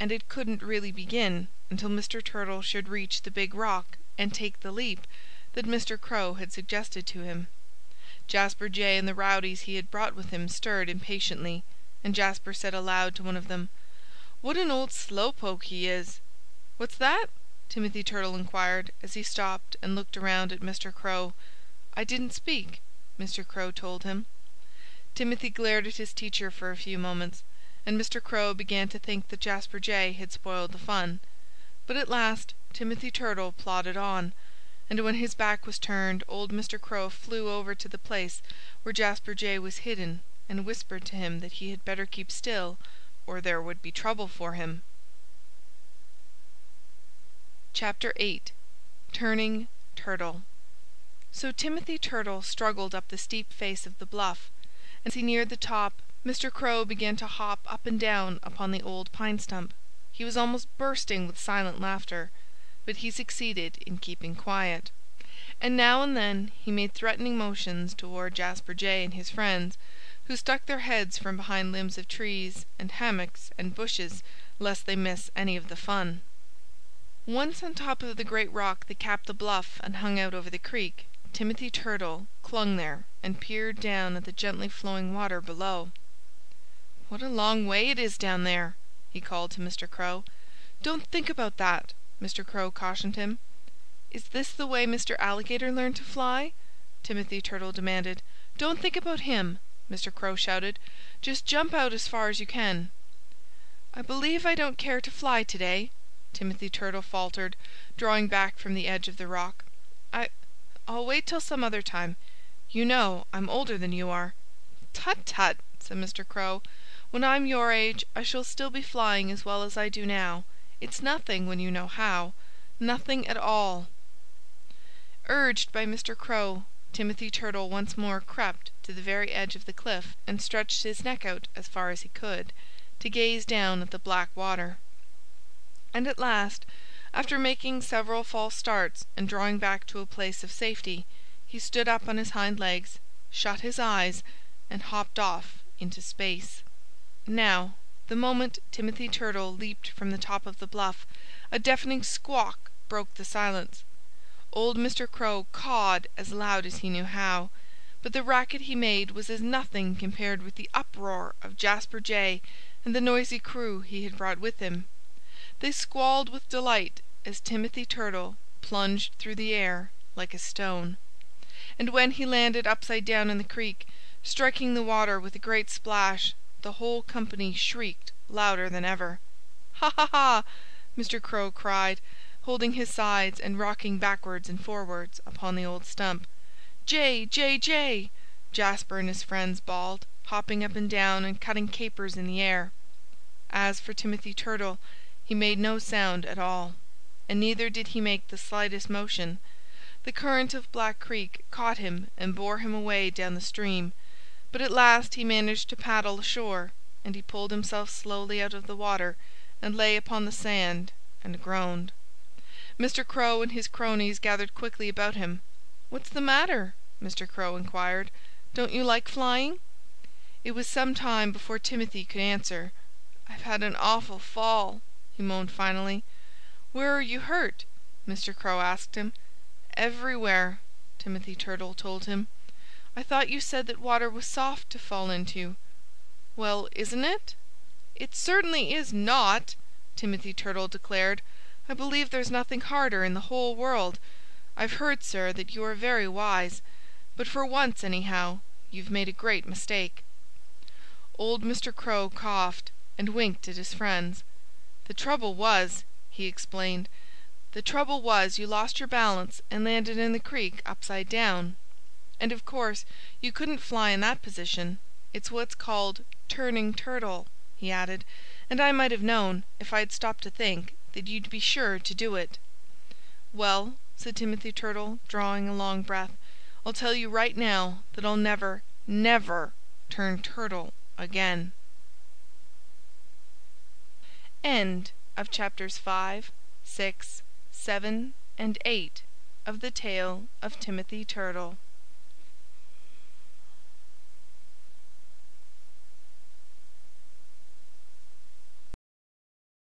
and it couldn't really begin until Mr. Turtle should reach the big rock and take the leap that Mr. Crow had suggested to him. Jasper Jay and the rowdies he had brought with him stirred impatiently, and Jasper said aloud to one of them, "What an old slow-poke he is!" "What's that?" Timothy Turtle inquired, as he stopped and looked around at Mr. Crow. "I didn't speak," Mr. Crow told him. Timothy glared at his teacher for a few moments, and Mr. Crow began to think that Jasper Jay had spoiled the fun. But at last Timothy Turtle plodded on. And when his back was turned old Mr. Crow flew over to the place where Jasper Jay was hidden and whispered to him that he had better keep still or there would be trouble for him. Chapter 8. Turning Turtle. So Timothy Turtle struggled up the steep face of the bluff. And as he neared the top, Mr. Crow began to hop up and down upon the old pine stump. He was almost bursting with silent laughter. But he succeeded in keeping quiet. And now and then he made threatening motions toward Jasper Jay and his friends, who stuck their heads from behind limbs of trees and hammocks and bushes lest they miss any of the fun. Once on top of the great rock that capped the bluff and hung out over the creek, Timothy Turtle clung there and peered down at the gently flowing water below. "What a long way it is down there!" he called to Mr. Crow. "Don't think about that," Mr. Crow cautioned him. "Is this the way Mr. Alligator learned to fly?" Timothy Turtle demanded. "Don't think about him!" Mr. Crow shouted. "Just jump out as far as you can." "I believe I don't care to fly today," Timothy Turtle faltered, drawing back from the edge of the rock. "I'll wait till some other time. You know I'm older than you are." "Tut, tut!" said Mr. Crow. "When I'm your age I shall still be flying as well as I do now. It's nothing when you know how. Nothing at all." Urged by Mr. Crow, Timothy Turtle once more crept to the very edge of the cliff and stretched his neck out as far as he could, to gaze down at the black water. And at last, after making several false starts and drawing back to a place of safety, he stood up on his hind legs, shut his eyes, and hopped off into space. Now, the moment Timothy Turtle leaped from the top of the bluff, a deafening squawk broke the silence. Old Mr. Crow cawed as loud as he knew how, but the racket he made was as nothing compared with the uproar of Jasper Jay and the noisy crew he had brought with him. They squalled with delight as Timothy Turtle plunged through the air like a stone. And when he landed upside down in the creek, striking the water with a great splash, the whole company shrieked louder than ever. "Ha, ha, ha!" Mr. Crow cried, holding his sides and rocking backwards and forwards upon the old stump. "Jay! Jay! Jay!" Jasper and his friends bawled, hopping up and down and cutting capers in the air. As for Timothy Turtle, he made no sound at all. And neither did he make the slightest motion. The current of Black Creek caught him and bore him away down the stream. But at last he managed to paddle ashore, and he pulled himself slowly out of the water and lay upon the sand and groaned. Mr. Crow and his cronies gathered quickly about him. "What's the matter?" Mr. Crow inquired. "Don't you like flying?" It was some time before Timothy could answer. "I've had an awful fall," he moaned finally. "Where are you hurt?" Mr. Crow asked him. "Everywhere," Timothy Turtle told him. "I thought you said that water was soft to fall into." "Well, isn't it?" "It certainly is not!" Timothy Turtle declared. "I believe there's nothing harder in the whole world. I've heard, sir, that you are very wise. But for once, anyhow, you've made a great mistake." Old Mr. Crow coughed and winked at his friends. "The trouble was," he explained, "the trouble was you lost your balance and landed in the creek upside down. And of course you couldn't fly in that position. It's what's called turning turtle," he added. "And I might have known, if I'd stopped to think, that you'd be sure to do it." "Well," said Timothy Turtle, drawing a long breath, "I'll tell you right now that I'll never, never turn turtle again." End of chapters 5, 6, 7, and 8 of The Tale of Timothy Turtle.